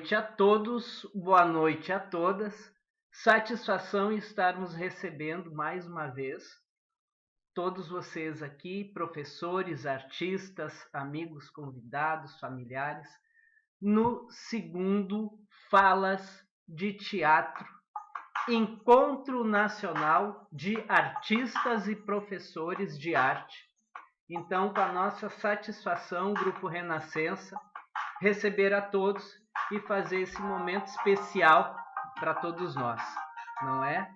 noite a todos, boa noite a todas. Satisfação em estarmos recebendo mais uma vez todos vocês aqui, professores, artistas, amigos, convidados, familiares, no segundo Falas de Teatro, Encontro Nacional de Artistas e Professores de Arte. Então, com a nossa satisfação, Grupo Renascença, receber a todos e fazer esse momento especial para todos nós, não é?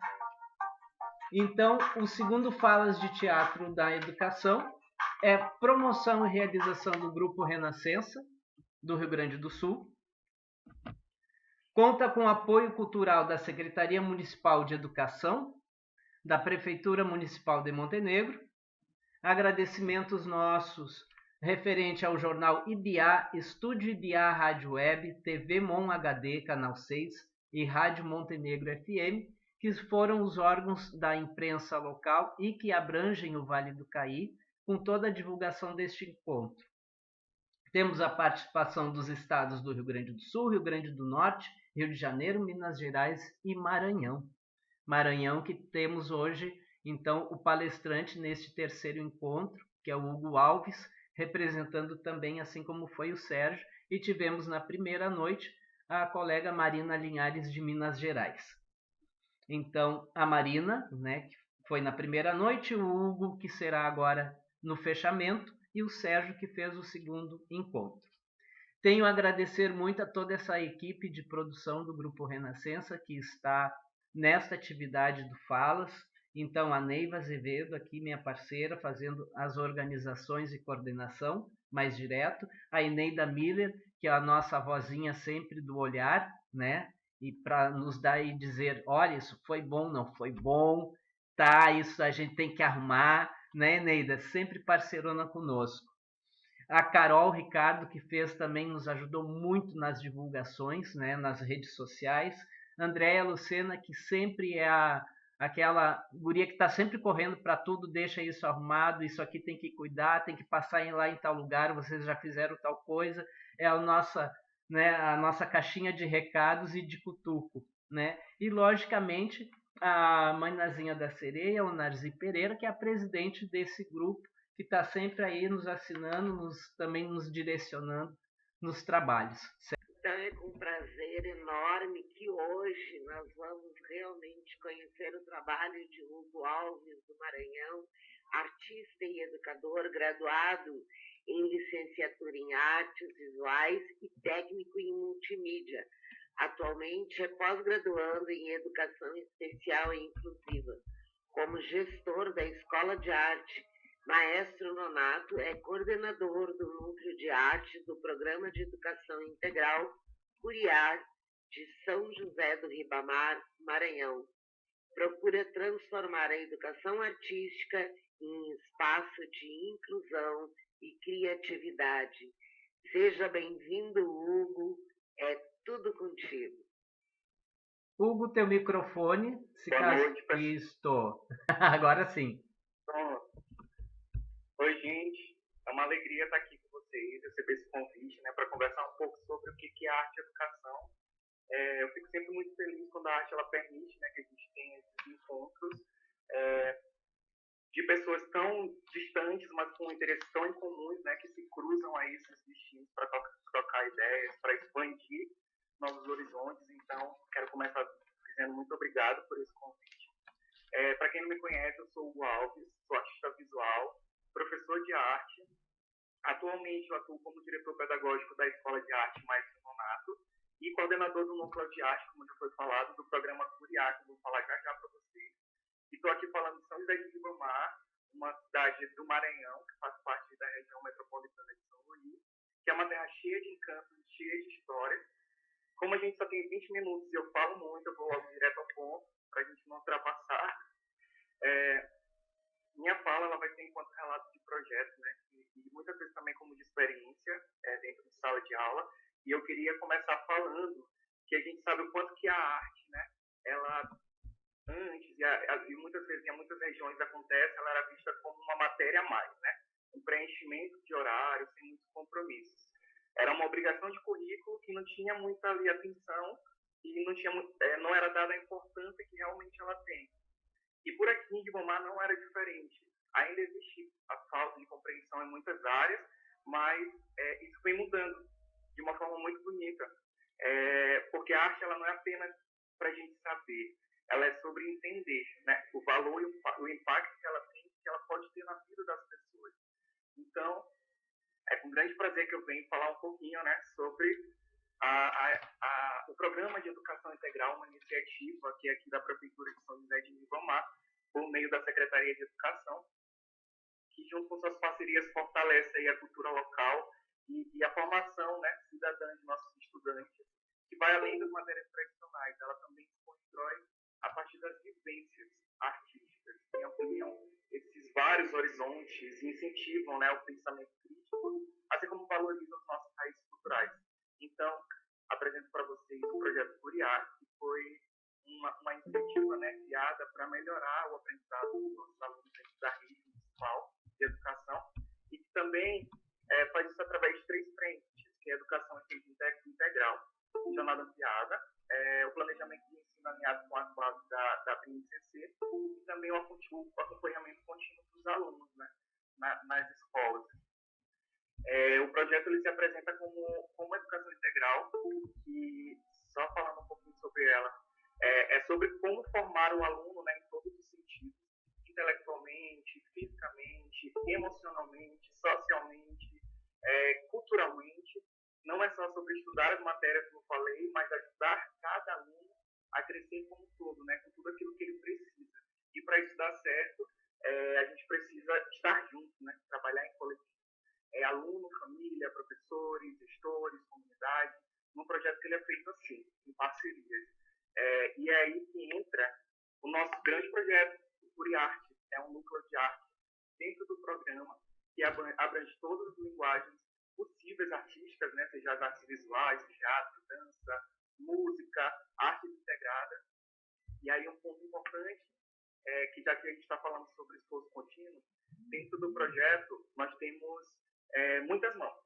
Então, o segundo Falas de Teatro da Educação é promoção e realização do Grupo Renascença, do Rio Grande do Sul. Conta com apoio cultural da Secretaria Municipal de Educação, da Prefeitura Municipal de Montenegro. Agradecimentos nossos referente ao jornal IBA, Estúdio IBA Rádio Web, TV Mon HD, Canal 6 e Rádio Montenegro FM, que foram os órgãos da imprensa local e que abrangem o Vale do Caí, com toda a divulgação deste encontro. Temos a participação dos estados do Rio Grande do Sul, Rio Grande do Norte, Rio de Janeiro, Minas Gerais e Maranhão. Maranhão que temos hoje, então, o palestrante neste terceiro encontro, que é o Hugo Alves, representando também, assim como foi o Sérgio, e tivemos na primeira noite a colega Marina Linhares de Minas Gerais. Então, a Marina, né, que foi na primeira noite, o Hugo, que será agora no fechamento, e o Sérgio, que fez o segundo encontro. Tenho a agradecer muito a toda essa equipe de produção do Grupo Renascença, que está nesta atividade do Falas. Então, a Neiva Azevedo, aqui minha parceira, fazendo as organizações e coordenação mais direto. A Eneida Miller, que é a nossa vozinha sempre do olhar, né? E para nos dar e dizer, olha, isso foi bom, não foi bom, tá, isso a gente tem que arrumar, né, Eneida? Sempre parceirona conosco. A Carol Ricardo, que fez também, nos ajudou muito nas divulgações, né, nas redes sociais. Andréia Lucena, que sempre é aquela guria que está sempre correndo para tudo, deixa isso arrumado, isso aqui tem que cuidar, tem que passar lá em tal lugar, vocês já fizeram tal coisa. É a nossa caixinha de recados e de cutuco, né? E, logicamente, a mãe Nazinha da Sereia, o Narzi Pereira, que é a presidente desse grupo, que está sempre aí nos assinando, também nos direcionando nos trabalhos. Então é com prazer enorme que hoje nós vamos realmente conhecer o trabalho de Hugo Alves do Maranhão, artista e educador, graduado em licenciatura em artes visuais e técnico em multimídia. Atualmente é pós-graduando em educação especial e inclusiva. Como gestor da Escola de Arte, Maestro Nonato é coordenador do Núcleo de Arte do Programa de Educação Integral Curiar de São José do Ribamar, Maranhão. Procura transformar a educação artística em espaço de inclusão e criatividade. Seja bem-vindo, Hugo. É tudo contigo. Hugo, teu microfone. Se caso... Estou. Agora sim. Oi, gente. É uma alegria estar aqui com vocês, receber esse convite, né, para conversar um pouco sobre o que é arte e educação. Eu fico sempre muito feliz quando a arte ela permite, né, que a gente tenha esses encontros de pessoas tão distantes, mas com interesses tão incomuns, né, que se cruzam aí esses destinos para trocar ideias, para expandir novos horizontes. Então, quero começar dizendo muito obrigado por esse convite. Para quem não me conhece, eu sou o Hugo Alves, sou artista visual, professor de arte. Atualmente eu atuo como diretor pedagógico da Escola de Arte Maestro Nonato e coordenador do Núcleo de Arte, como já foi falado, do programa Curiar, que eu vou falar já já para vocês. E estou aqui falando de São José de Ribamar, uma cidade do Maranhão, que faz parte da região metropolitana de São Luís, que é uma terra cheia de encantos, cheia de histórias. Como a gente só tem 20 minutos e eu falo muito, eu vou logo direto ao ponto, para a gente não ultrapassar. Minha fala ela vai ser enquanto relato de projeto, né? E muitas vezes também como de experiência dentro de sala de aula. E eu queria começar falando que a gente sabe o quanto que a arte, né? Ela antes e muitas vezes em muitas regiões acontece, ela era vista como uma matéria a mais, né? Um preenchimento de horário sem muitos compromissos. Era uma obrigação de currículo que não tinha muita ali atenção e não era dada a importância que realmente ela tem. E por aqui em Ribamar não era diferente. Ainda existe a falta de compreensão em muitas áreas, mas isso vem mudando de uma forma muito bonita. Porque a arte ela não é apenas para a gente saber, ela é sobre entender, né, o valor e o impacto que ela tem, que ela pode ter na vida das pessoas. Então, é com grande prazer que eu venho falar um pouquinho, né, sobre o Programa de Educação Integral, uma iniciativa que é aqui da Prefeitura de São José de Ribamar, por meio da Secretaria de Educação, que junto com suas parcerias fortalece aí a cultura local e a formação, né, cidadã de nossos estudantes, que vai além das matérias tradicionais. Ela também se constrói a partir das vivências artísticas, que ampliam esses vários horizontes e incentivam, né, o pensamento crítico, assim como valorizam as nossas raízes culturais. Então, apresento para vocês o projeto Curiar, que foi uma iniciativa, né, criada para melhorar o aprendizado dos nossos alunos dentro da rede municipal de educação, e que também faz isso através de 3 frentes, que é a educação integral, jornada ampliada, o planejamento de ensino alinhado com as bases da BNCC e também o acompanhamento contínuo dos alunos, né, nas escolas. O projeto ele se apresenta como educação integral, que, só falando um pouquinho sobre ela, é sobre como formar o aluno, né, em todos os sentidos, intelectualmente, fisicamente, emocionalmente, socialmente, culturalmente. Não é só sobre estudar as matérias, como eu falei, mas ajudar cada aluno a crescer como um todo, né, com tudo aquilo que ele precisa. E para isso dar certo, a gente precisa estar junto, né, trabalhar em coletivo. Aluno, família, professores, gestores, comunidade, num projeto que ele é feito assim, em parcerias. E é aí que entra o nosso grande projeto, o Curiarte. É um núcleo de arte dentro do programa que abrange todas as linguagens possíveis artísticas, né, seja as artes visuais, teatro, dança, música, arte integrada. E aí um ponto importante que já que a gente está falando sobre esforço contínuo, dentro do projeto nós temos muitas mãos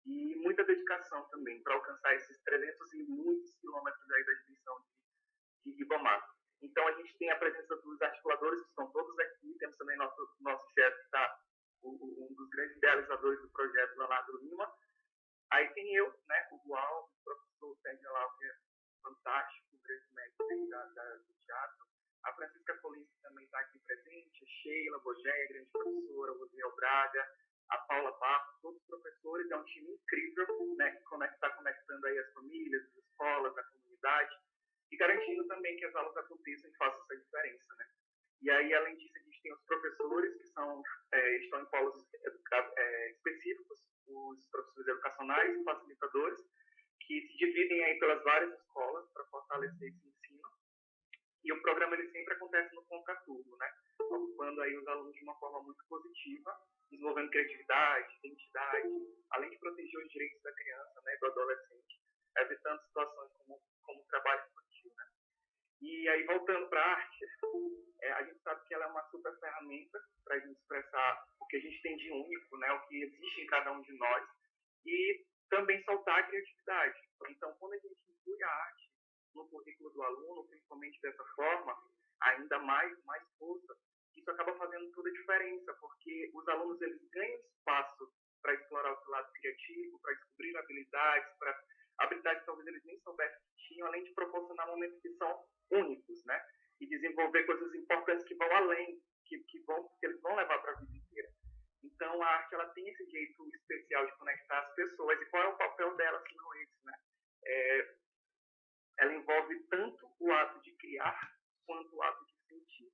e muita dedicação também para alcançar esses 300 e muitos quilômetros aí da dimensão de Ribamar. Então a gente tem a presença dos articuladores, que estão todos aqui, temos também nosso chefe, que está um dos grandes idealizadores do projeto, Leonardo Lima. Aí tem eu, né, o Gual, o professor Sérgio Lau, que é fantástico, o grande mestre do teatro. A Francisca Colinski também está aqui presente, a Sheila Bogéia, grande professora, o Rosiel Braga, a Paula Barros, todos os professores. É um time incrível, né, que está conectando aí as famílias, as escolas, a comunidade, e garantindo também que as aulas aconteçam e façam essa diferença, né. E aí, além disso, a gente tem os professores, que estão em polos específicos, os professores educacionais e facilitadores, que se dividem aí pelas várias escolas para fortalecer esse ensino. E o programa ele sempre acontece no contraturno, né, ocupando aí os alunos de uma forma muito positiva, desenvolvendo criatividade, identidade, além de proteger os direitos da criança, né, do adolescente, evitando situações como trabalho infantil, né. E aí, voltando para a arte, a gente sabe que ela é uma super ferramenta para a gente expressar o que a gente tem de único, né, o que existe em cada um de nós, e também soltar a criatividade. Então, quando a gente inclui a arte no currículo do aluno, principalmente dessa forma, ainda mais força, isso acaba fazendo toda a diferença, porque os alunos eles ganham espaço para explorar o seu lado criativo, para descobrir habilidades que talvez eles nem soubessem que tinham, além de proporcionar momentos que são únicos, né? E desenvolver coisas importantes que vão além, que eles vão levar para a vida inteira. Então, a arte ela tem esse jeito especial de conectar as pessoas. E qual é o papel dela, se não esse, né? Ela envolve tanto o ato de criar, quanto o ato de sentir.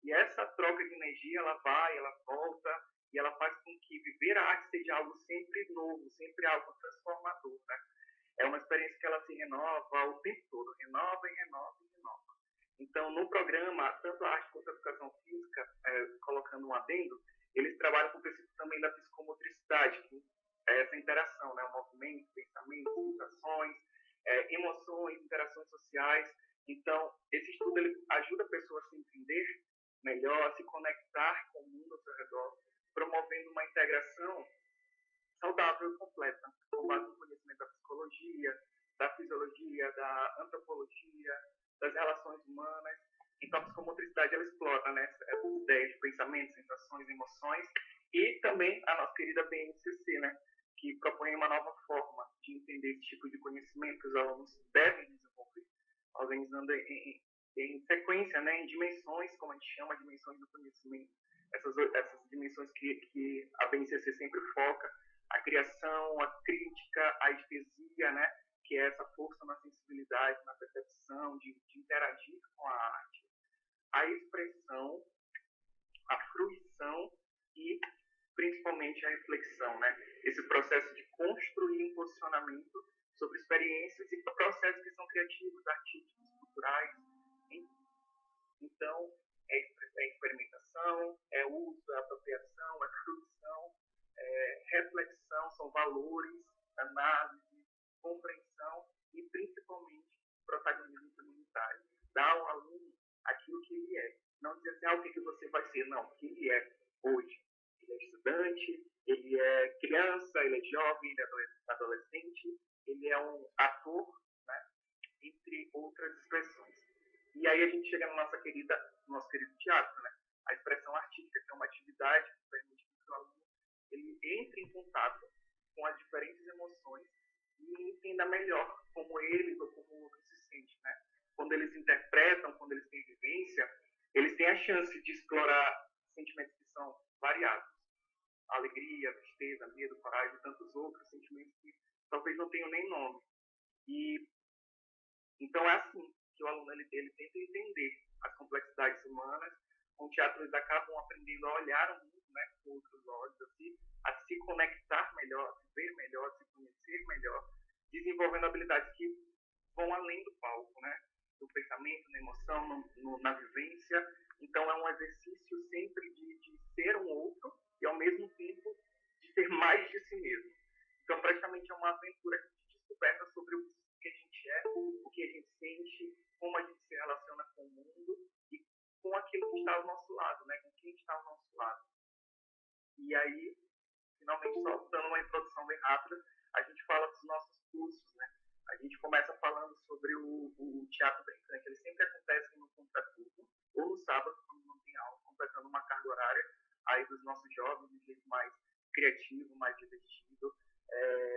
E essa troca de energia, ela vai, ela volta, e ela faz com que viver a arte seja algo sempre novo, sempre algo transformador, né? É uma experiência que ela se renova o tempo todo, renova e renova e renova. Então, no programa, tanto a arte quanto a educação física, colocando um adendo, eles trabalham com o princípio também da psicomotricidade, que é essa interação, né? O movimento, pensamento, sensações, emoções, interações sociais. Então, esse estudo ele ajuda a pessoa a se entender melhor, a se conectar com o mundo ao seu redor, promovendo uma integração saudável e completa, com base no psicologia, da fisiologia, da antropologia, das relações humanas. Então, a psicomotricidade, ela explora, né, essas ideias de pensamentos, sensações, emoções, e também a nossa querida BNCC, né, que propõe uma nova forma de entender esse tipo de conhecimento que os alunos devem desenvolver, organizando em sequência, né, em dimensões, como a gente chama, dimensões do conhecimento, essas dimensões que a BNCC sempre foca, a criação, a crítica, a estesia, né, que é essa força na sensibilidade, na percepção, de interagir com a arte, a expressão, a fruição e principalmente a reflexão, né? Esse processo de construir um posicionamento sobre experiências e processos que são criativos, artísticos, culturais. Então, é experimentação, é uso, é apropriação, é fruição, é reflexão, são valores, análise, compreensão e, principalmente, protagonismo comunitário. Dar ao aluno aquilo que ele é. Não dizer assim, o que você vai ser. Não, o que ele é hoje. Ele é estudante, ele é criança, ele é jovem, ele é adolescente, ele é um ator, né? Entre outras expressões. E aí a gente chega no nosso querido teatro, né? A expressão artística, que é uma atividade que permite que o aluno ele entre em contato com as diferentes emoções e entenda melhor como eles ou como o outro se sente, né? Quando eles interpretam, quando eles têm vivência, eles têm a chance de explorar sentimentos que são variados. Alegria, tristeza, medo, coragem e tantos outros sentimentos que talvez não tenham nem nome. E então é assim que o aluno ele tenta entender as complexidades humanas. Com o teatro eles acabam aprendendo a olhar o mundo, né, com outros olhos, assim, a se conectar melhor, a se ver melhor, a se conhecer melhor, desenvolvendo habilidades que vão além do palco, né, do pensamento, na emoção, na vivência. Então é um exercício sempre de ser um outro e ao mesmo tempo de ser mais de si mesmo. Então praticamente é uma aventura de descoberta sobre o que a gente é, o que a gente sente, como a gente se relaciona com o mundo e com aquilo que está ao nosso lado, né? Com quem está ao nosso lado. E aí, finalmente, só dando uma introdução bem rápida, a gente fala dos nossos cursos, né? A gente começa falando sobre o teatro brincante. Ele sempre acontece no contraturno, ou no sábado, quando não tem aula, completando uma carga horária aí dos nossos jovens, de um jeito mais criativo, mais divertido.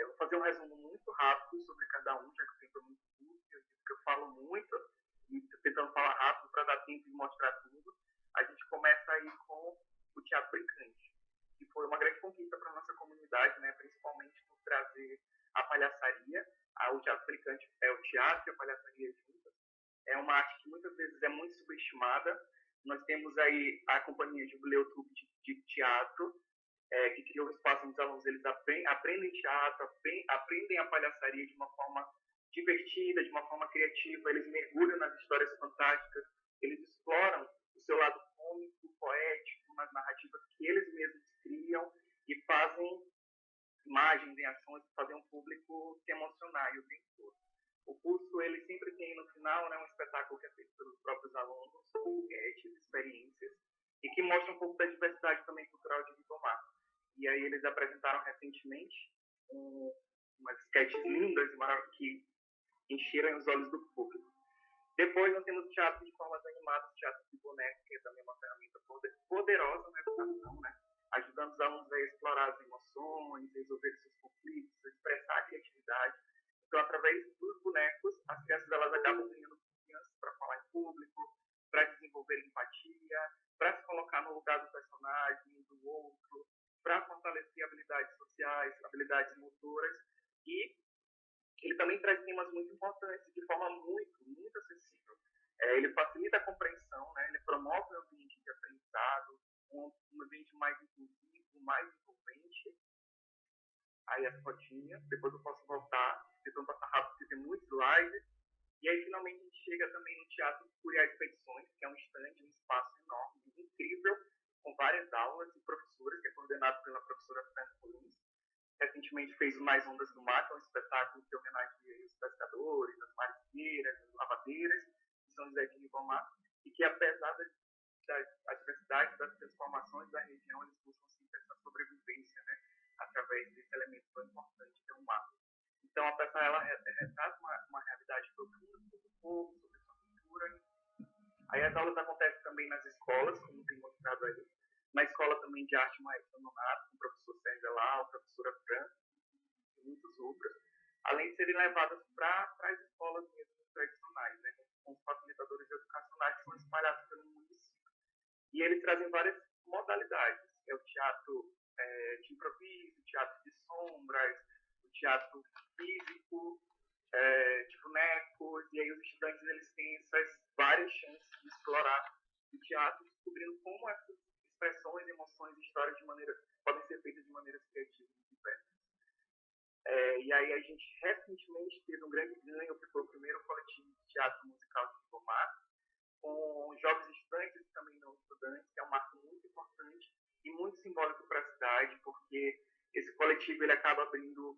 Vou fazer um resumo muito rápido sobre cada um, já que o tempo é muito curto, eu falo muito, e tentando falar rápido para dar tempo de mostrar tudo. A gente começa aí com o teatro brincante, que foi uma grande conquista para a nossa comunidade, né? Principalmente por trazer a palhaçaria. O teatro brincante é o teatro e a palhaçaria juntas. É uma arte que muitas vezes é muito subestimada. Nós temos aí a companhia Jubileu Trupe de Teatro, que criou um espaço onde os alunos eles aprendem teatro, aprendem a palhaçaria de uma forma divertida, de uma forma criativa. Eles mergulham nas histórias fantásticas, eles exploram o seu lado cômico, poético, nas narrativas que eles mesmos criam e fazem imagens e ações que fazem o público se emocionar e o tempo todo. O curso ele sempre tem no final, né, um espetáculo que é feito pelos próprios alunos, com sketches, experiências, e que mostra um pouco da diversidade também cultural de Vitor Mar. E aí eles apresentaram recentemente umas sketches lindas que encheram os olhos do público. Depois nós temos o teatro de formas animadas, o teatro de boneco, que é também uma ferramenta poderosa na educação, né? Ajudando os alunos a explorar as emoções, resolver seus conflitos, expressar a criatividade. Então, através dos bonecos, as crianças elas acabam ganhando confiança para falar em público, para desenvolver empatia, para se colocar no lugar do personagem, do outro, para fortalecer habilidades sociais, habilidades motoras. E ele também traz temas muito importantes de forma muito, muito acessível. Ele facilita a compreensão, né? Ele promove um ambiente de aprendizado, um ambiente mais inclusivo, mais envolvente. Aí as fotinhas, depois eu posso voltar, tentando passar rápido, porque tem muitos slides. E aí finalmente a gente chega também no Teatro Curiar Expedições, que é um estande, um espaço enorme, incrível, com várias aulas e professores, que é coordenado pela professora Fran Collins. Recentemente fez o Mais Ondas do Mar, que é um espetáculo que homenageia os pescadores, as marisqueiras, as lavadeiras, de São José de Ribamar, e que apesar da diversidade, das transformações da região, eles buscam sempre essa sobrevivência, né, através desse elemento tão importante que é o mar. Então a peça ela retrata uma realidade profunda sobre o povo, sobre sua cultura. Aí as aulas acontecem também nas escolas, como tem mostrado aí. Na escola também de arte Maestro Nonato, com o professor Sérgio Lau, a professora Fran, e muitas outras, além de serem levadas para as escolas mesmo tradicionais, né, com os facilitadores educacionais que são espalhados pelo município. E eles trazem várias modalidades. É o teatro de improviso, o teatro de sombras, o teatro físico, de bonecos, e aí os estudantes eles têm essas várias chances de explorar o teatro, descobrindo como essas expressões, emoções e histórias podem ser feitas de maneiras criativas e diversas. E aí a gente recentemente teve um grande ganho, que foi o primeiro coletivo de teatro musical de Ribamar, com jovens estudantes e também não estudantes, que é um marco muito importante e muito simbólico para a cidade, porque esse coletivo ele acaba abrindo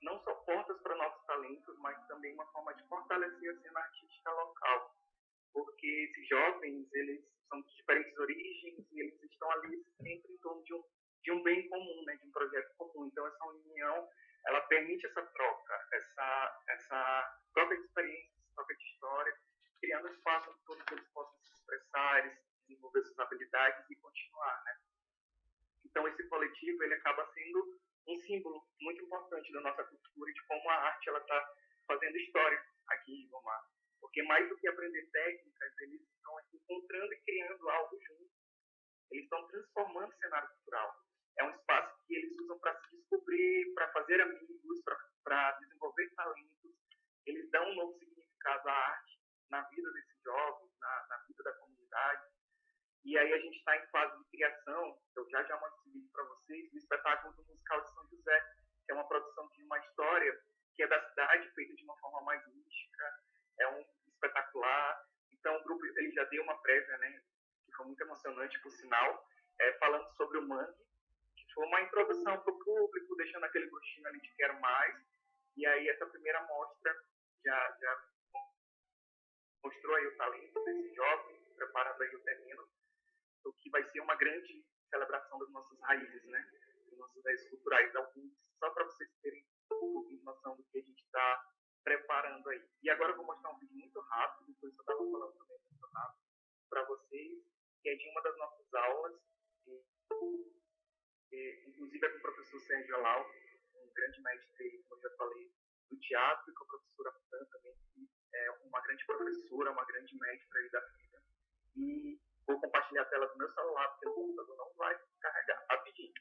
não só portas para novos talentos, mas também uma forma de fortalecer a cena artística local, porque esses jovens eles são de diferentes origens e eles estão ali sempre em torno de um bem comum, né, de um projeto comum. Então essa união ela permite essa troca, essa troca de experiências, troca de história, criando espaço onde todos eles possam se expressar, eles desenvolver suas habilidades e continuar, né? Então esse coletivo ele acaba sendo um símbolo muito importante da nossa cultura e de como a arte ela está fazendo história aqui em Ribamar. Porque mais do que aprender técnicas, eles estão encontrando e criando algo juntos. Eles estão transformando o cenário cultural. É um espaço que eles usam para se descobrir, para fazer amigos, para desenvolver talentos. Eles dão um novo significado à arte na vida desses jovens, na vida da comunidade. E aí a gente está em fase de criação, eu já mando esse vídeo para vocês, do espetáculo do Musical de São José, que é uma produção de uma história que é da cidade, feita de uma forma mais mística, é um espetacular. Então o grupo ele já deu uma prévia, né, que foi muito emocionante, por sinal, falando sobre o Mangue, que foi uma introdução para o público, deixando aquele gostinho ali de quero mais. E aí essa primeira mostra já mostrou aí o talento desse jovem, preparando aí o terreno, o que vai ser uma grande celebração das nossas raízes, né? Das nossas raízes culturais. Então, só para vocês terem um pouquinho de noção do que a gente está preparando aí. E agora eu vou mostrar um vídeo muito rápido, depois eu estava falando também muito rápido, para vocês, que é de uma das nossas aulas, inclusive é com o professor Sérgio Lau, um grande mestre, como eu já falei, do teatro, e com a professora Fran também, que é uma grande professora, uma grande mestra aí da vida. E vou compartilhar a tela do meu celular, porque o computador não vai carregar rapidinho.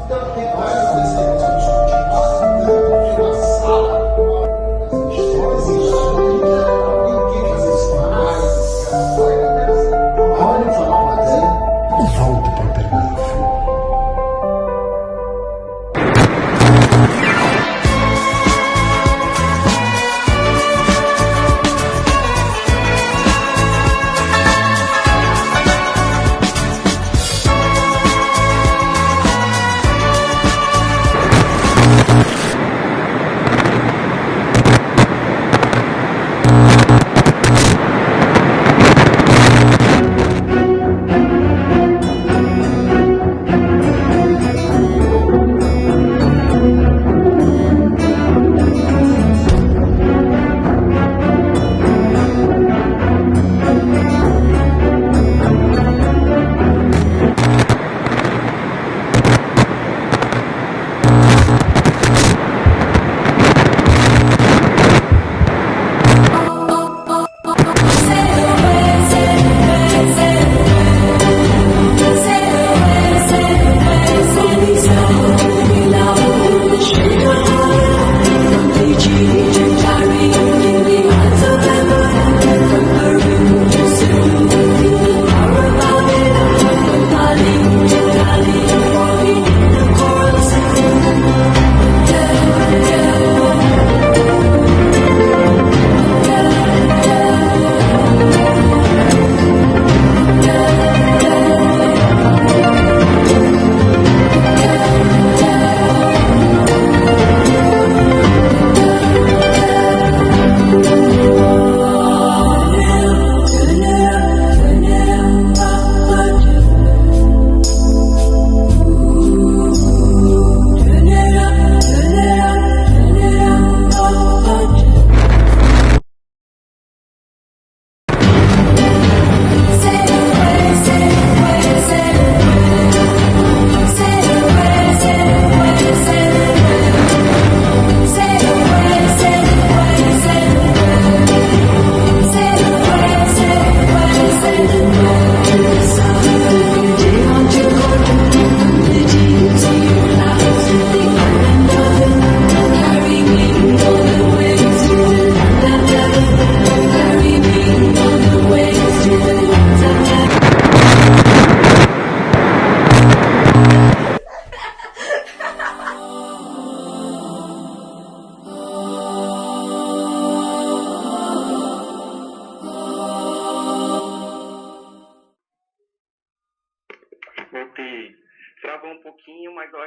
Então, tem vários desenhos discutidos na sala, nas histórias, ninguém faz isso mais, olhe para a plateia e volte para o primeiro filme.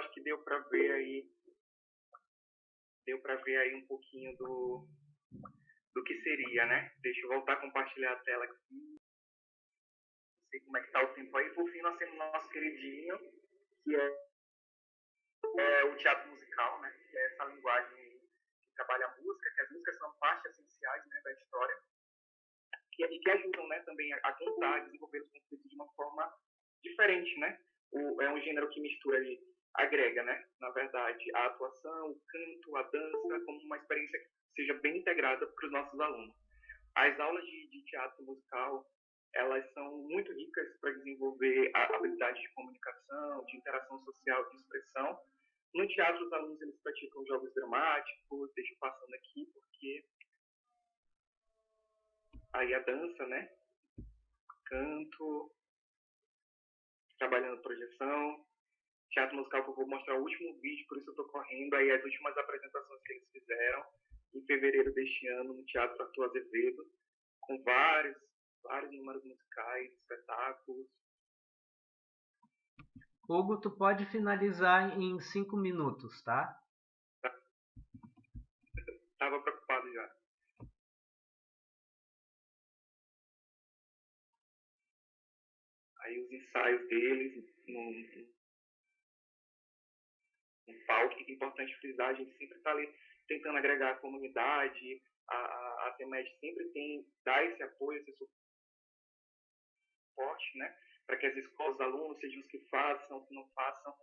acho que deu para ver aí um pouquinho do que seria, né? Deixa eu voltar a compartilhar a tela aqui. Não sei como é que tá o tempo aí. Por fim, nós temos o nosso queridinho, que é o teatro musical, né? Que é essa linguagem que trabalha a música, que as músicas são partes essenciais, né, da história, e que ajudam, né, também a contar, a desenvolver os conflitos de uma forma diferente, né? É um gênero que mistura ali, agrega, né, na verdade, a atuação, o canto, a dança, como uma experiência que seja bem integrada para os nossos alunos. As aulas de teatro musical, elas são muito ricas para desenvolver a habilidade de comunicação, de interação social, de expressão. No teatro, os alunos eles praticam jogos dramáticos, deixa eu passando aqui, porque aí a dança, né, canto, trabalhando projeção, teatro musical, que eu vou mostrar o último vídeo, por isso eu estou correndo, aí as últimas apresentações que eles fizeram em fevereiro deste ano no Teatro Arthur Azevedo, com vários números musicais, espetáculos. Hugo, tu pode finalizar em 5 minutos, tá? Estava preocupado já. Aí os ensaios deles no palco, que é importante frisar, a gente sempre está ali tentando agregar a comunidade, a CEMED sempre dá esse apoio, esse suporte, né, para que as escolas, os alunos, sejam os que façam, os que não façam,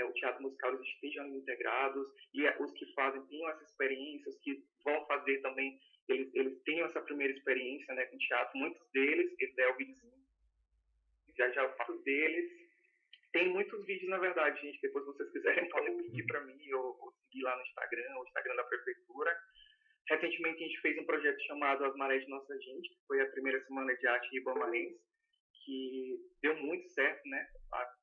o teatro musical, eles estejam integrados, e os que fazem tenham essa experiência, os que vão fazer também, eles tenham essa primeira experiência, né, com teatro. Muitos deles, esse é o videozinho, já o fato deles. Tem muitos vídeos, na verdade, gente. Depois, se vocês quiserem, podem pedir para mim ou seguir lá no Instagram, o Instagram da Prefeitura. Recentemente, a gente fez um projeto chamado As Marés de Nossa Gente, que foi a primeira semana de arte ribamarense, que deu muito certo, né? As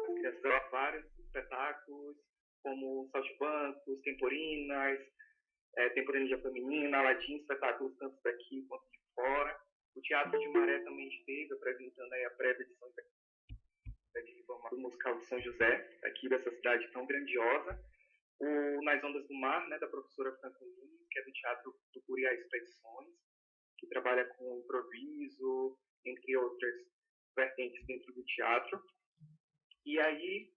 crianças fizeram vários espetáculos, como saltimbancos, temporinas, temporinha feminina, Aladim, espetáculos tanto daqui quanto de fora. O Teatro de Maré também esteve apresentando aí a prévia edição do musical de São José, aqui dessa cidade tão grandiosa. O Nas Ondas do Mar, né, da professora Francolini, que é do Teatro do Curiá Expedições, que trabalha com improviso, entre outras vertentes dentro do teatro. E aí,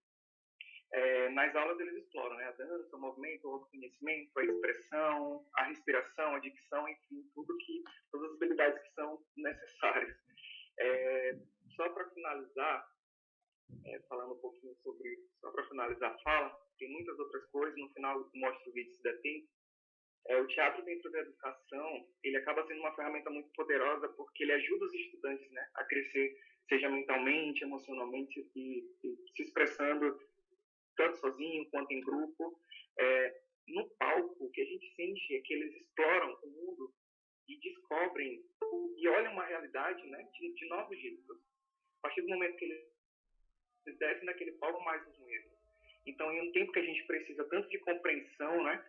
nas aulas eles exploram, né, a dança, o movimento, o autoconhecimento, a expressão, a respiração, a dicção, enfim, todas as habilidades que são necessárias. Só para finalizar, falando um pouquinho só para finalizar a fala, tem muitas outras coisas, no final eu mostro o vídeo se der tempo. O teatro dentro da educação, ele acaba sendo uma ferramenta muito poderosa porque ele ajuda os estudantes, né, a crescer, seja mentalmente, emocionalmente e se expressando tanto sozinho quanto em grupo. No palco, o que a gente sente é que eles exploram o mundo e descobrem e olham uma realidade, né, de novos jeitos. A partir do momento que eles descem naquele palco, mais os mesmos. Então, em um tempo que a gente precisa tanto de compreensão, né,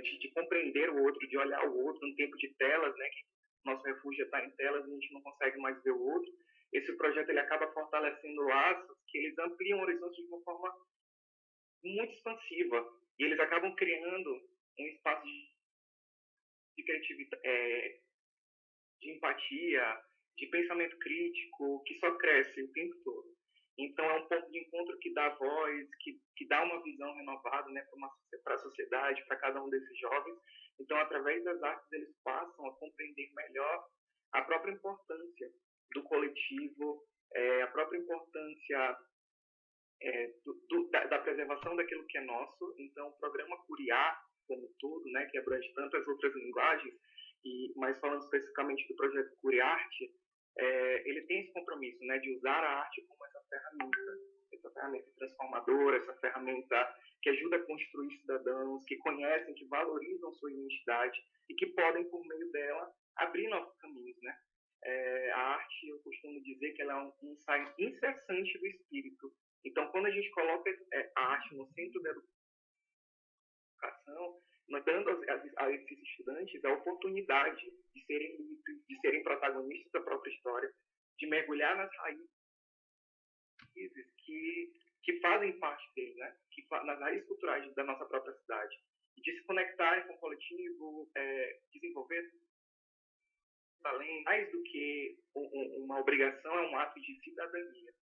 de compreender o outro, de olhar o outro, um tempo de telas, né, que nosso refúgio está em telas e a gente não consegue mais ver o outro, esse projeto ele acaba fortalecendo laços que eles ampliam horizontes de uma forma muito expansiva, e eles acabam criando um espaço de criatividade, de empatia, de pensamento crítico, que só cresce o tempo todo. Então, é um ponto de encontro que dá voz, que dá uma visão renovada, né, para a sociedade, para cada um desses jovens. Então, através das artes, eles passam a compreender melhor a própria importância do coletivo, a própria importância da preservação daquilo que é nosso. Então, o programa Curiá, como todo, né, que abrange tantas outras linguagens, mas falando especificamente do projeto Curiarte, ele tem esse compromisso, né, de usar a arte como essa ferramenta transformadora, essa ferramenta que ajuda a construir cidadãos que conhecem, que valorizam sua identidade e que podem, por meio dela, abrir novos caminhos, né? A arte, eu costumo dizer que ela é um ensaio incessante do espírito. Então, quando a gente coloca a arte no centro da educação, nós dando a esses estudantes a oportunidade de serem livres, de serem protagonistas da própria história, de mergulhar nas raízes que que fazem parte dele, né? Nas raízes culturais da nossa própria cidade. E de se conectarem com o coletivo, desenvolver talento, mais do que uma obrigação, é um ato de cidadania.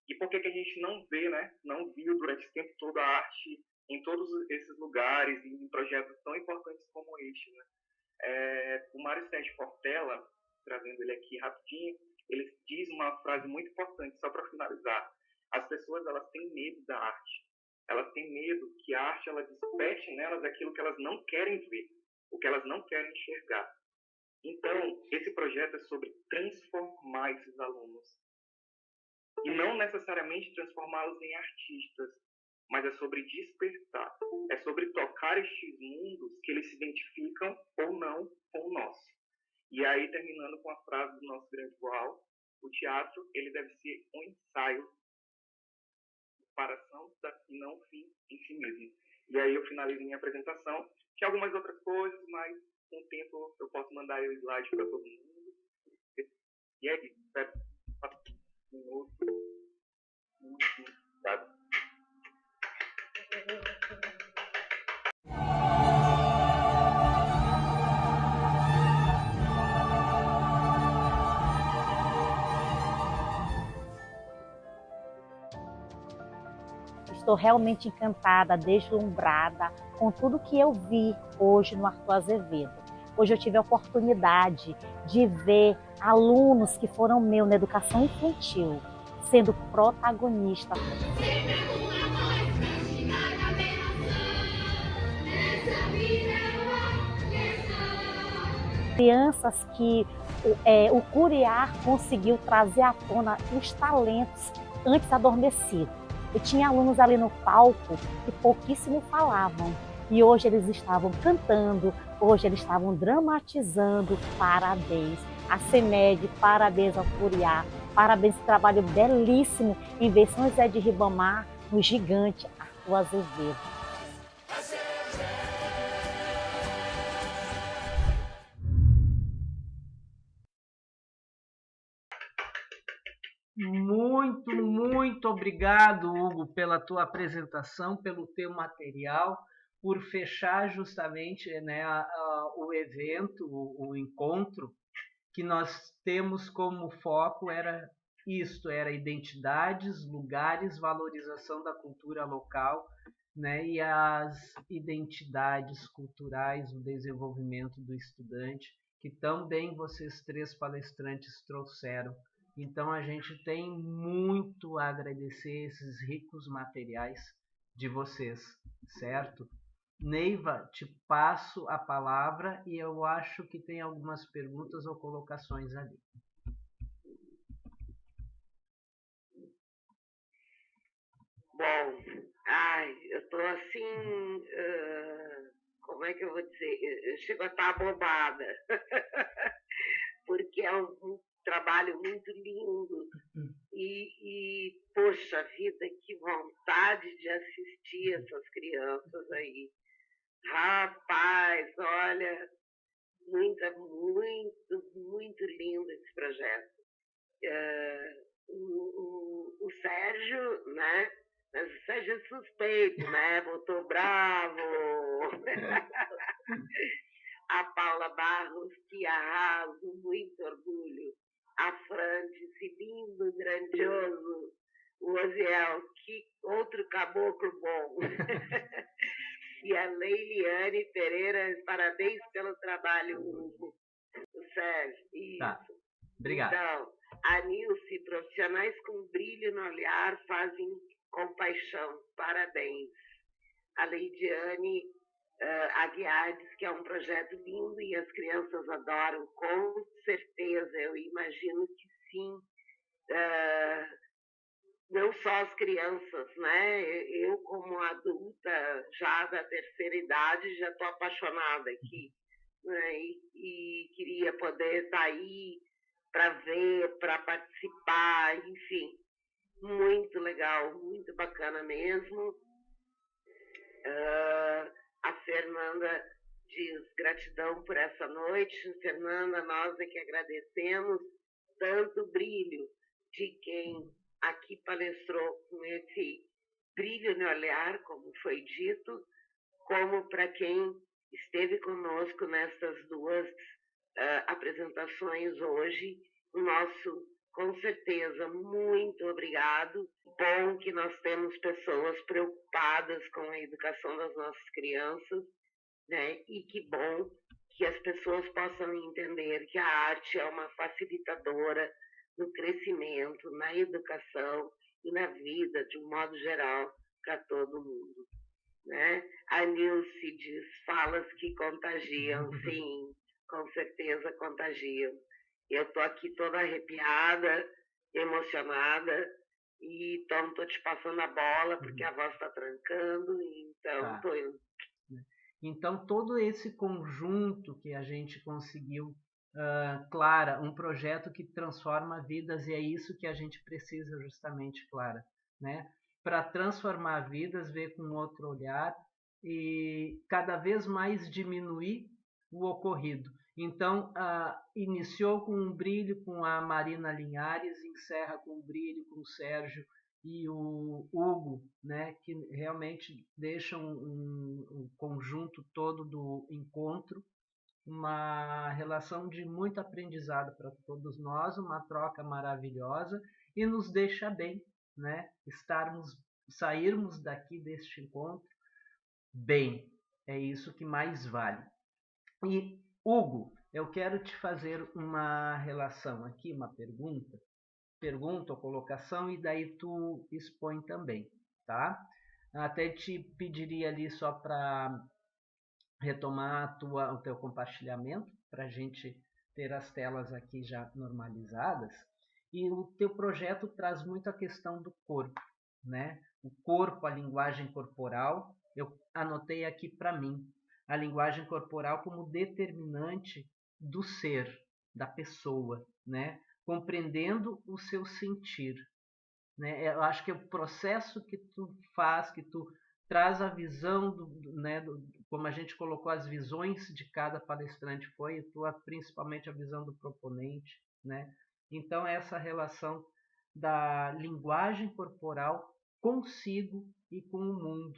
E por que a gente não vê, né? Não viu durante esse tempo todo a arte em todos esses lugares, em projetos tão importantes como este, né? O Mário Sérgio Portela, trazendo ele aqui rapidinho, ele diz uma frase muito importante, só para finalizar. As pessoas, elas têm medo da arte. Elas têm medo que a arte ela desperte nelas aquilo que elas não querem ver, o que elas não querem enxergar. Então, esse projeto é sobre transformar esses alunos. E não necessariamente transformá-los em artistas, mas é sobre despertar. É sobre tocar estes mundos que eles se identificam ou não com o nosso. E aí, terminando com a frase do nosso grande Uau, o teatro ele deve ser um ensaio, preparação e não um fim em si mesmo. E aí eu finalizo minha apresentação. Tinha algumas outras coisas, mas com o tempo eu posso mandar o slide para todo mundo. E é isso. Espero um minuto. Sabe? Estou realmente encantada, deslumbrada com tudo que eu vi hoje no Arthur Azevedo. Hoje eu tive a oportunidade de ver alunos que foram meus na educação infantil sendo protagonistas. Crianças que o Curiar conseguiu trazer à tona os talentos antes adormecidos. Eu tinha alunos ali no palco que pouquíssimo falavam. E hoje eles estavam cantando, hoje eles estavam dramatizando. Parabéns à CEMED, parabéns ao Curiar, parabéns esse trabalho belíssimo em ver São José de Ribamar, no gigante Arthur Azevedo. Muito obrigado, Hugo, pela tua apresentação, pelo teu material, por fechar justamente, né, o evento, o encontro, que nós temos como foco era identidades, lugares, valorização da cultura local, né, e as identidades culturais, o desenvolvimento do estudante, que também vocês três palestrantes trouxeram. Então, a gente tem muito a agradecer esses ricos materiais de vocês, certo? Neiva, te passo a palavra e eu acho que tem algumas perguntas ou colocações ali. Bom, eu estou assim, como é que eu vou dizer? Eu chego a estar abobada, porque é um trabalho muito lindo e, poxa vida, que vontade de assistir essas crianças aí. Rapaz, olha, muito lindo esse projeto. O Sérgio, né? Mas o Sérgio é suspeito, né? Botou bravo. A Paula Barros, que arraso, muito orgulho. A Francis, lindo, grandioso. O Oziel, que outro caboclo bom. E a Leiliane Pereira, parabéns pelo trabalho, Hugo. O Sérgio, isso. Tá. Obrigado. Então, a Nilce, profissionais com brilho no olhar fazem compaixão. Parabéns. A Leidiane Aguiardes, que é um projeto lindo e as crianças adoram, com certeza, eu imagino que sim. Não só as crianças, né? Eu, como adulta, já da terceira idade, já estou apaixonada aqui. Né? E queria poder estar aí para ver, para participar, enfim. Muito legal, muito bacana mesmo. A Fernanda diz gratidão por essa noite. Fernanda, nós é que agradecemos tanto o brilho de quem aqui palestrou com esse brilho no olhar, como foi dito, como para quem esteve conosco nestas duas apresentações hoje. O nosso, com certeza, muito obrigado. Bom que nós temos pessoas preocupadas com a educação das nossas crianças, né? E que bom que as pessoas possam entender que a arte é uma facilitadora no crescimento, na educação e na vida, de um modo geral, para todo mundo. Né? A Nilce diz, falas que contagiam, sim, com certeza contagiam. Eu estou aqui toda arrepiada, emocionada, e então estou te passando a bola, porque a voz está trancando, então estou indo. Então, todo esse conjunto que a gente conseguiu, Clara, um projeto que transforma vidas, e é isso que a gente precisa justamente, Clara, né? Para transformar vidas, ver com outro olhar e cada vez mais diminuir o ocorrido. Então, iniciou com um brilho com a Marina Linhares, encerra com um brilho com o Sérgio e o Hugo, né, que realmente deixam um conjunto todo do encontro, uma relação de muito aprendizado para todos nós, uma troca maravilhosa e nos deixa bem, né, sairmos daqui deste encontro bem, é isso que mais vale. E, Hugo, eu quero te fazer uma relação aqui, uma pergunta ou colocação, e daí tu expõe também, tá? Até te pediria ali só para retomar o teu compartilhamento, para a gente ter as telas aqui já normalizadas. E o teu projeto traz muito a questão do corpo, né? O corpo, a linguagem corporal. Eu anotei aqui para mim a linguagem corporal como determinante do ser, da pessoa, né? Compreendendo o seu sentir, né? Eu acho que é o processo que tu faz, que tu traz a visão, né, como a gente colocou as visões de cada palestrante, foi principalmente a visão do proponente, né? Então, essa relação da linguagem corporal consigo e com o mundo,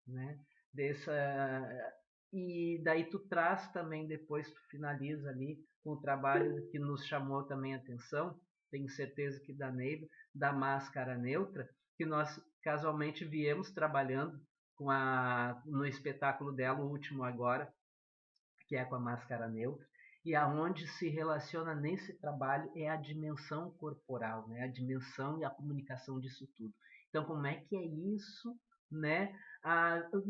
né? E daí tu traz também, depois tu finaliza ali com o trabalho que nos chamou também a atenção, tenho certeza que da Neiva, da máscara neutra, que nós casualmente viemos trabalhando no espetáculo dela, o último agora, que é com a máscara neutra, e aonde se relaciona nesse trabalho é a dimensão corporal, né? A dimensão e a comunicação disso tudo. Então, como é que é isso, né?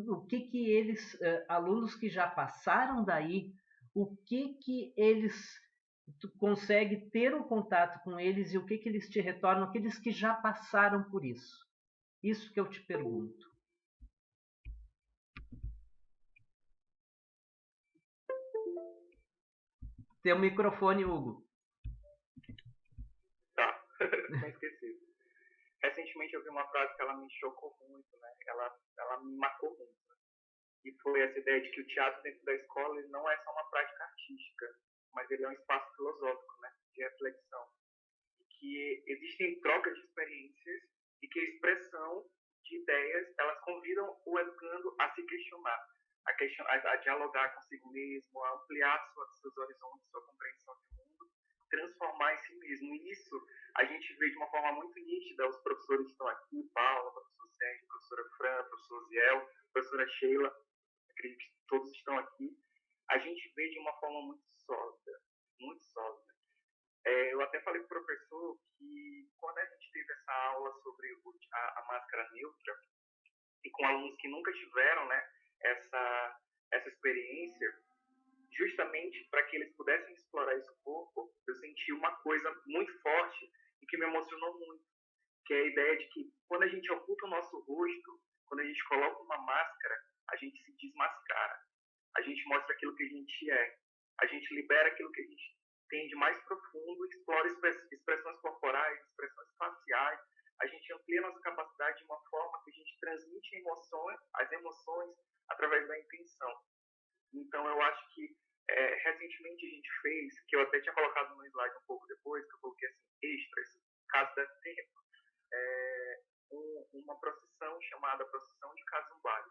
O que eles, alunos que já passaram daí, o que eles, tu consegue ter um contato com eles e o que eles te retornam, aqueles que já passaram por isso. Isso que eu te pergunto. Teu microfone, Hugo. Tá, não esqueci. Recentemente eu vi uma frase que ela me chocou muito, né? Ela me marcou muito. Né? E foi essa ideia de que o teatro dentro da escola ele não é só uma prática artística, mas ele é um espaço filosófico, né? De reflexão. E que existem trocas de experiências e que a expressão de ideias, elas convidam o educando a se questionar, a dialogar consigo mesmo, a ampliar seus horizontes, sua compreensão de mundo, transformar em si mesmo. E isso a gente vê de uma forma muito nítida. Os professores que estão aqui, Paula, professor Sérgio, professora Fran, professor Ziel, professora Sheila, acredito que todos estão aqui. A gente vê de uma forma muito sólida, muito sólida. Eu até falei para o professor que quando a gente teve essa aula sobre a máscara neutra, e com alunos que nunca tiveram, né, essa experiência, justamente para que eles pudessem explorar esse corpo, eu senti uma coisa muito forte e que me emocionou muito, que é a ideia de que quando a gente oculta o nosso rosto, quando a gente coloca uma máscara, a gente se desmascara, a gente mostra aquilo que a gente é, a gente libera aquilo que a gente tem de mais profundo, explora expressões corporais, expressões faciais, a gente amplia nossa capacidade de uma forma que a gente transmite as emoções através da intenção. Então, eu acho que recentemente a gente fez, que eu até tinha colocado no slide um pouco depois, que eu coloquei assim, extras, caso desse tempo, uma procissão chamada Procissão de Casumbá.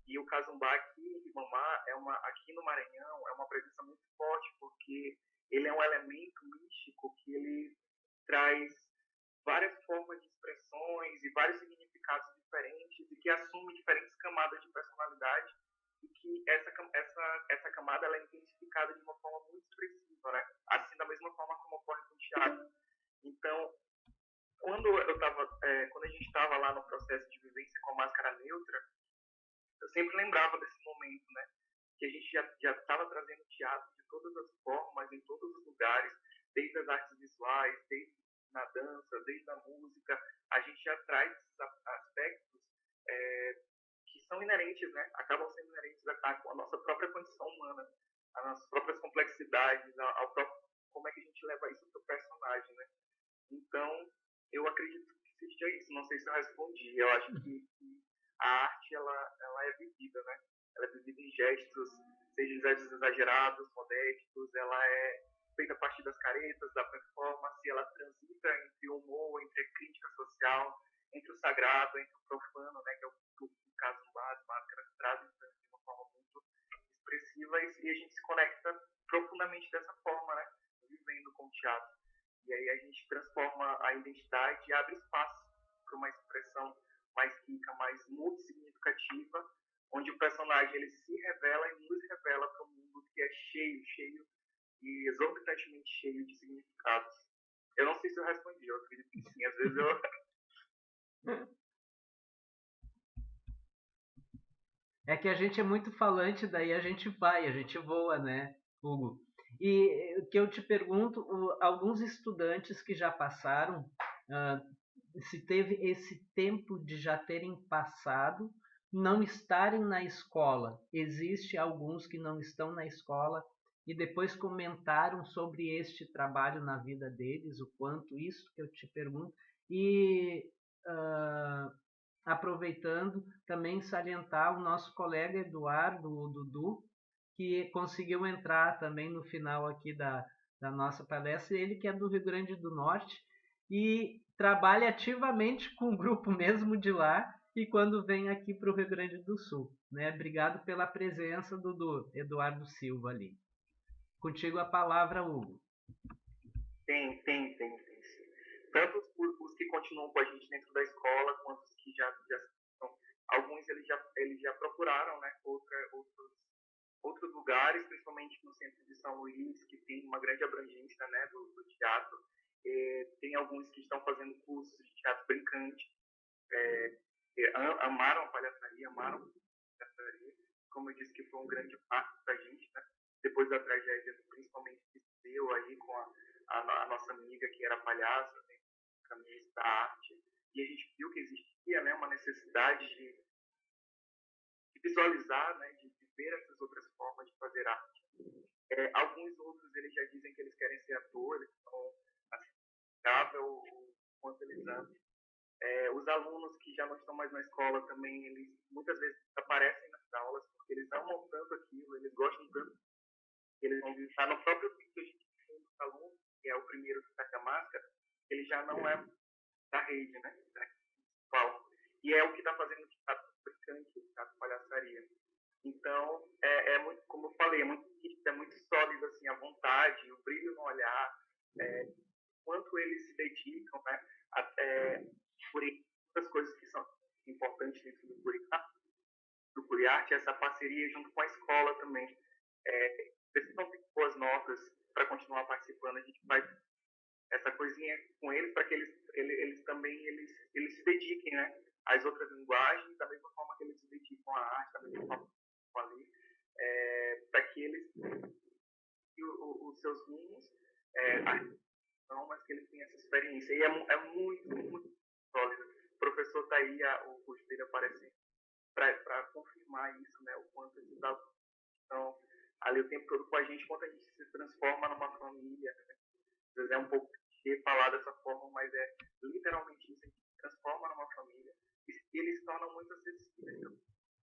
E o Casumbá aqui em Ribamar, aqui no Maranhão, é uma presença muito forte, porque ele é um elemento místico que ele traz várias formas de expressões e vários significados diferentes e que assume diferentes camadas de personalidade e que essa camada ela é identificada de uma forma muito expressiva, né? Assim, da mesma forma como ocorre com o teatro. Então, quando a gente estava lá no processo de vivência com a máscara neutra, eu sempre lembrava desse momento, né? Que a gente já estava trazendo teatro de todas as formas, em todos os lugares, desde as artes visuais, desde na dança, desde a música, a gente já traz esses aspectos que são inerentes, né? Acabam sendo inerentes à nossa própria condição humana, às nossas próprias complexidades, ao próprio, como é que a gente leva isso para o personagem, né? Então, eu acredito que seja isso. Não sei se eu respondi. Eu acho que a arte, ela é vivida, né? Ela é vivida em gestos, sejam exagerados, modestos, ela é feita a partir das caretas, da performance, ela transita entre o humor, entre a crítica social, entre o sagrado, entre o profano, né? Que é o caso das máscaras trazem de uma forma muito expressiva e a gente se conecta profundamente dessa forma, né? Vivendo com o teatro. E aí a gente transforma a identidade e abre espaço para uma expressão mais rica, mais multissignificativa, onde o personagem ele se revela e nos revela para um mundo que é cheio e exorbitantemente cheio de significados. Eu não sei se eu respondi, eu acredito que sim, às vezes eu... É que a gente é muito falante, daí a gente voa, né, Hugo? E o que eu te pergunto, alguns estudantes que já passaram, se teve esse tempo de já terem passado, não estarem na escola. Existe alguns que não estão na escola e depois comentaram sobre este trabalho na vida deles, o quanto isso que eu te pergunto. E aproveitando também salientar o nosso colega Eduardo, o Dudu, que conseguiu entrar também no final aqui da nossa palestra, ele que é do Rio Grande do Norte e trabalha ativamente com o grupo mesmo de lá e quando vem aqui para o Rio Grande do Sul. Né? Obrigado pela presença do Eduardo Silva ali. Contigo a palavra, Hugo. Tem. Tanto os que continuam com a gente dentro da escola, quanto os que já estão. Alguns eles já procuraram, né, outros lugares, principalmente no centro de São Luís, que tem uma grande abrangência, né, do teatro. Tem alguns que estão fazendo cursos de teatro brincante, amaram a palhaçaria, como eu disse, que foi um grande impacto para a gente, né, depois da tragédia, principalmente que se deu aí com a nossa amiga que era palhaça, né, caminhos da arte, e a gente viu que existia, né, uma necessidade de visualizar, né, de ver essas outras formas de fazer arte. Alguns outros eles já dizem que eles querem ser atores, então assim, o quanto eles amam. Os alunos que já não estão mais na escola também, eles muitas vezes aparecem nas aulas porque eles amam tanto aquilo, eles gostam tanto, eles vão estar no próprio vídeo que a gente tem dos alunos, que é o primeiro que está com a máscara, ele já não é da rede, né? E é o que está fazendo o teatro brincante, o teatro palhaçaria. Então, é muito, como eu falei, é muito sólido, assim, a vontade, o brilho no olhar, quanto eles se dedicam, né? Por muitas coisas que são importantes dentro do Curiarte, essa parceria junto com a escola também. Precisam ter boas notas para continuar participando, a gente faz essa coisinha com eles para que eles também se dediquem, né, às outras linguagens, da mesma forma que eles se dedicam à arte, da mesma forma que ali, para que eles os seus rumos, mas que eles tenham essa experiência. E é muito, muito sólido. O professor está aí, o curso dele aparece para confirmar isso, né, o quanto eles estão ali o tempo todo com a gente, quanto a gente se transforma numa família, né? Às vezes é um pouco de falar dessa forma, mas é literalmente isso, a gente se transforma numa família e eles se tornam muito acessíveis, da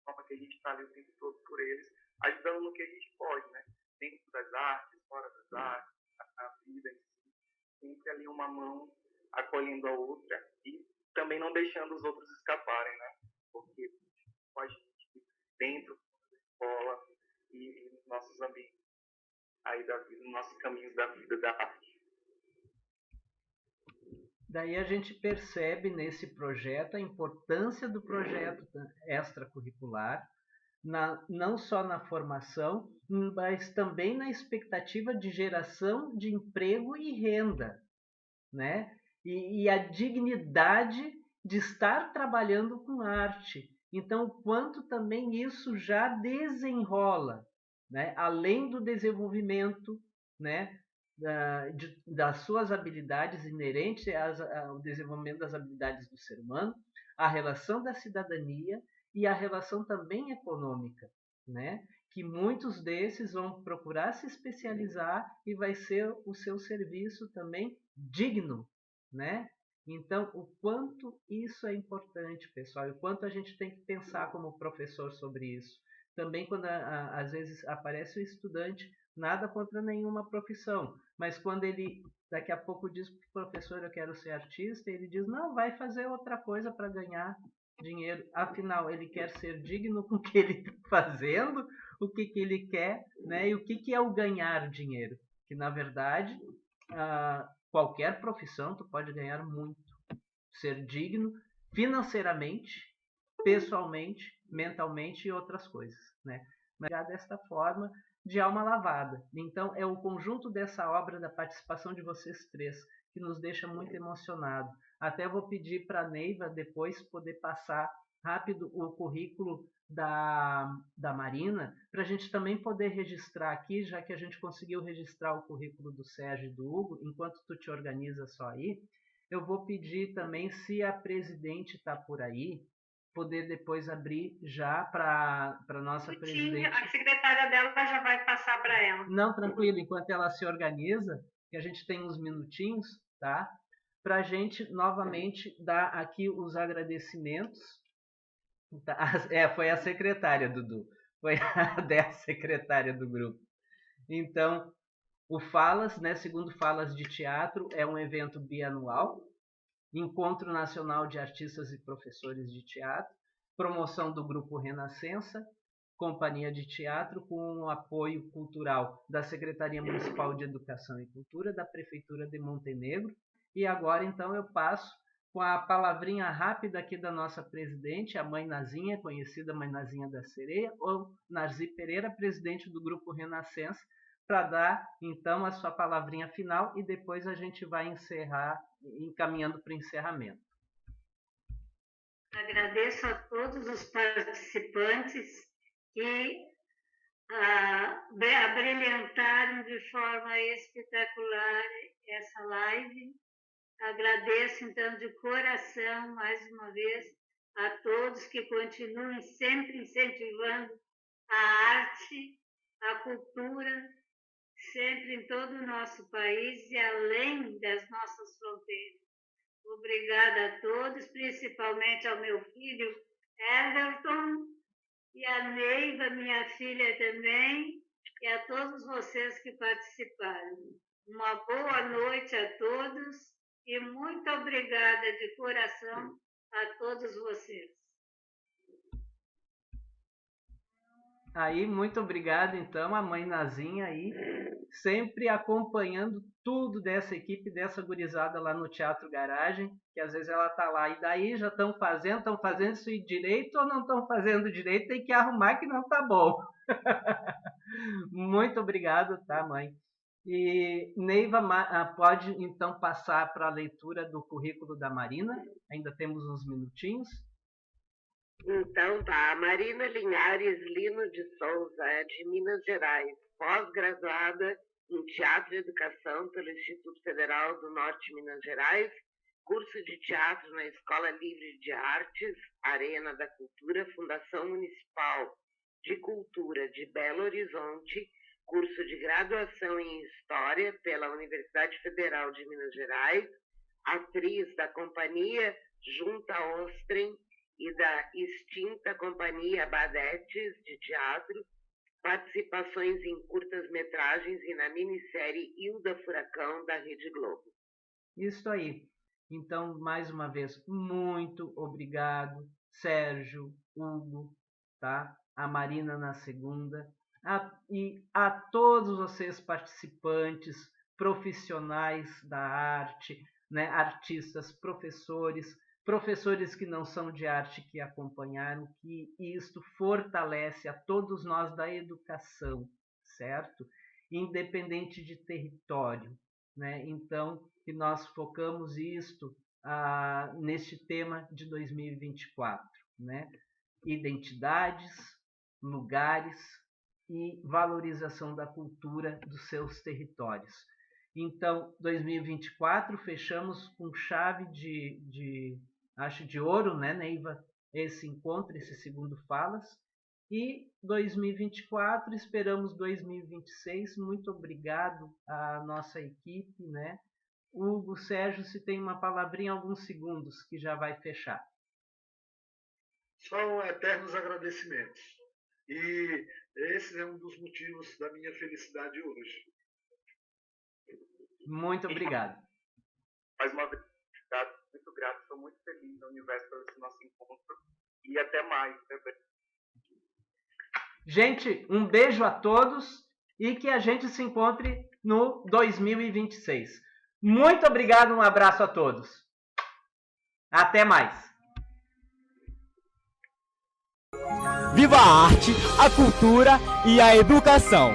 forma que a gente está ali o tempo todo por eles, ajudando no que a gente pode, né? Dentro das artes, fora das artes, a vida em si, sempre ali uma mão acolhendo a outra e também não deixando os outros escaparem, né? Porque com a gente dentro da escola e nos nossos ambientes aí da vida, nos nossos caminhos da vida da arte. Daí a gente percebe nesse projeto a importância do projeto extracurricular, não só na formação, mas também na expectativa de geração de emprego e renda, né? E a dignidade de estar trabalhando com arte. Então, o quanto também isso já desenrola, né? Além do desenvolvimento, né? Das suas habilidades inerentes ao desenvolvimento das habilidades do ser humano, a relação da cidadania e a relação também econômica, né? Que muitos desses vão procurar se especializar e vai ser o seu serviço também digno, né? Então, o quanto isso é importante, pessoal, e o quanto a gente tem que pensar como professor sobre isso. Também quando às vezes aparece o estudante, nada contra nenhuma profissão, mas quando ele daqui a pouco diz para o professor, eu quero ser artista, ele diz, não, vai fazer outra coisa para ganhar dinheiro. Afinal, ele quer ser digno com o que ele está fazendo, o que ele quer, né? E o que é o ganhar dinheiro. Que, na verdade, qualquer profissão tu pode ganhar muito. Ser digno financeiramente, pessoalmente, mentalmente e outras coisas, né? Mas já desta forma, de alma lavada. Então, é o conjunto dessa obra, da participação de vocês três, que nos deixa muito emocionado. Até vou pedir para a Neiva depois poder passar rápido o currículo da Marina, para a gente também poder registrar aqui, já que a gente conseguiu registrar o currículo do Sérgio e do Hugo, enquanto tu te organiza só aí, eu vou pedir também, se a presidente está por aí, poder depois abrir já para a nossa presidente. A secretária dela já vai passar para ela. Não, tranquilo, enquanto ela se organiza, que a gente tem uns minutinhos, tá? Para a gente novamente dar aqui os agradecimentos. Tá? Foi a secretária, Dudu. Foi a 10ª secretária do grupo. Então, o Falas, né, segundo Falas de Teatro, é um evento bianual, Encontro Nacional de Artistas e Professores de Teatro, promoção do Grupo Renascença, Companhia de Teatro, com o apoio cultural da Secretaria Municipal de Educação e Cultura, da Prefeitura de Montenegro. E agora, então, eu passo com a palavrinha rápida aqui da nossa presidente, a Mãe Nazinha, conhecida Mãe Nazinha da Sereia, ou Narzi Pereira, presidente do Grupo Renascença, para dar, então, a sua palavrinha final e depois a gente vai encerrar, encaminhando para o encerramento. Agradeço a todos os participantes que abrilhantaram de forma espetacular essa live. Agradeço, então, de coração, mais uma vez, a todos que continuem sempre incentivando a arte, a cultura, sempre em todo o nosso país e além das nossas fronteiras. Obrigada a todos, principalmente ao meu filho Everton e a Neiva, minha filha também, e a todos vocês que participaram. Uma boa noite a todos e muito obrigada de coração a todos vocês. Aí, muito obrigado, então, a Mãe Nazinha aí, sempre acompanhando tudo dessa equipe, dessa gurizada lá no Teatro Garagem, que às vezes ela tá lá, e daí já estão fazendo isso direito ou não estão fazendo direito, tem que arrumar que não tá bom. Muito obrigado, tá, mãe? E Neiva, pode então passar para a leitura do currículo da Marina, ainda temos uns minutinhos. Então tá, a Marina Linhares Lino de Souza é de Minas Gerais, pós-graduada em Teatro e Educação pelo Instituto Federal do Norte de Minas Gerais, curso de teatro na Escola Livre de Artes, Arena da Cultura, Fundação Municipal de Cultura de Belo Horizonte, curso de graduação em História pela Universidade Federal de Minas Gerais, atriz da Companhia Junta Ostrem e da extinta Companhia Badetes de Teatro, participações em curtas-metragens e na minissérie Hilda Furacão, da Rede Globo. Isso aí. Então, mais uma vez, muito obrigado, Sérgio, Hugo, tá? A Marina na segunda, e a todos vocês participantes, profissionais da arte, né? Artistas, professores que não são de arte que acompanharam, que isto fortalece a todos nós da educação, certo? Independente de território, né? Então, que nós focamos isto neste tema de 2024, né? Identidades, lugares e valorização da cultura dos seus territórios. Então, 2024 fechamos com chave acho de ouro, né, Neiva? Esse encontro, esse segundo Falas. E 2024, esperamos 2026. Muito obrigado à nossa equipe, né? Hugo, Sérgio, se tem uma palavrinha, alguns segundos, que já vai fechar. São eternos agradecimentos. E esse é um dos motivos da minha felicidade hoje. Muito obrigado. Mais uma vez, muito grato, estou muito feliz no universo pelo esse nosso encontro. E até mais. Gente, um beijo a todos e que a gente se encontre no 2026. Muito obrigado, um abraço a todos. Até mais. Viva a arte, a cultura e a educação.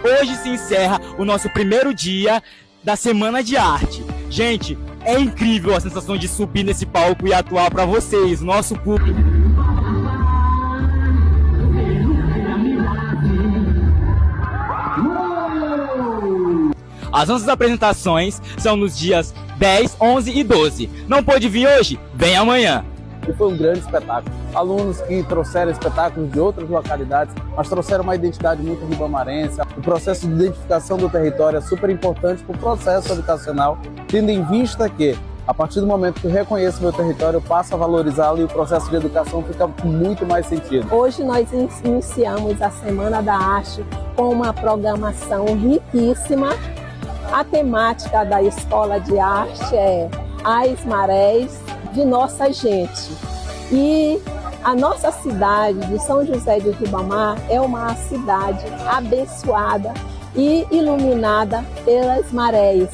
Hoje se encerra o nosso primeiro dia da Semana de Arte. Gente, é incrível a sensação de subir nesse palco e atuar para vocês, nosso público. As nossas apresentações são nos dias 10, 11 e 12. Não pôde vir hoje? Vem amanhã. E foi um grande espetáculo. Alunos que trouxeram espetáculos de outras localidades, mas trouxeram uma identidade muito ribamarense. O processo de identificação do território é super importante para o processo educacional, tendo em vista que, a partir do momento que eu reconheço meu território, eu passo a valorizá-lo e o processo de educação fica com muito mais sentido. Hoje nós iniciamos a Semana da Arte com uma programação riquíssima. A temática da Escola de Arte é As Marés de Nossa Gente. E a nossa cidade de São José de Ribamar é uma cidade abençoada e iluminada pelas marés.